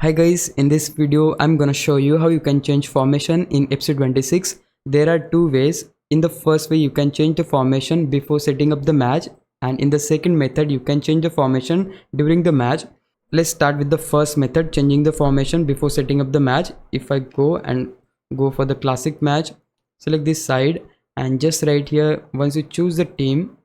Hi guys, in this video I'm gonna show you how you can change formation in episode 26. There are two ways. In the first way you can change the formation before setting up the match, and in the second method you can change the formation during the match. Let's start with the first method, changing the formation before setting up the match. If I go for the classic match, select this side, and just right here once you choose the team,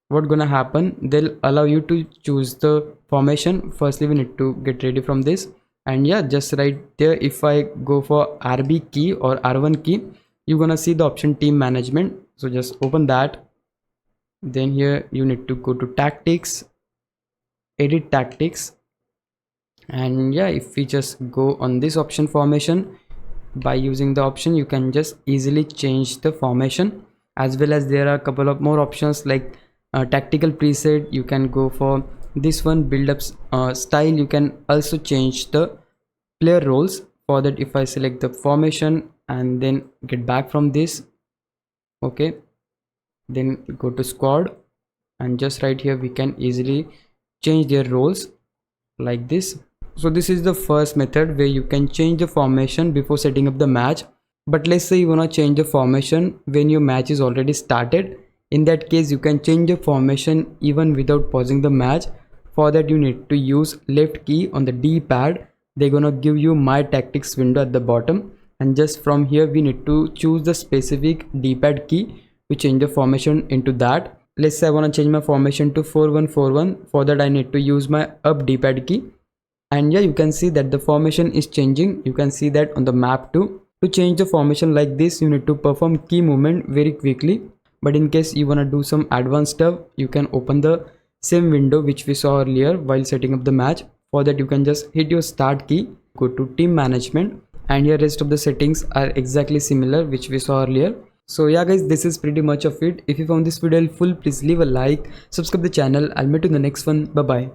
what gonna happen, they'll allow you to choose the formation. Firstly we need to get ready from this, and yeah, just right there if I go for RB key or R1 key, you're gonna see the option team management. So just open that, then here you need to go to tactics, edit tactics, and yeah, if we just go on this option formation, by using the option you can just easily change the formation, as well as there are a couple of more options like tactical preset. You can go for this one, build up style. You can also change the player roles. For that, if I select the formation and then get back from this, okay, then go to squad, and just right here we can easily change their roles like this. So this is the first method where you can change the formation before setting up the match. But let's say you want to change the formation when your match is already started. In that case you can change the formation even without pausing the match. For that you need to use left key on the D-pad. They're gonna give you my tactics window at the bottom, and just from here we need to choose the specific D-pad key to change the formation into that. Let's say I want to change my formation to 4-1-4-1. For that I need to use my up D-pad key, and yeah, you can see that the formation is changing. You can see that on the map too. To change the formation like this you need to perform key movement very quickly, but in case you want to do some advanced stuff, you can open the same window which we saw earlier while setting up the match. For that you can just hit your start key, go to team management, and here rest of the settings are exactly similar which we saw earlier. So yeah guys, this is pretty much of it. If you found this video helpful, please leave a like, subscribe the channel. I'll meet you in the next one. Bye bye.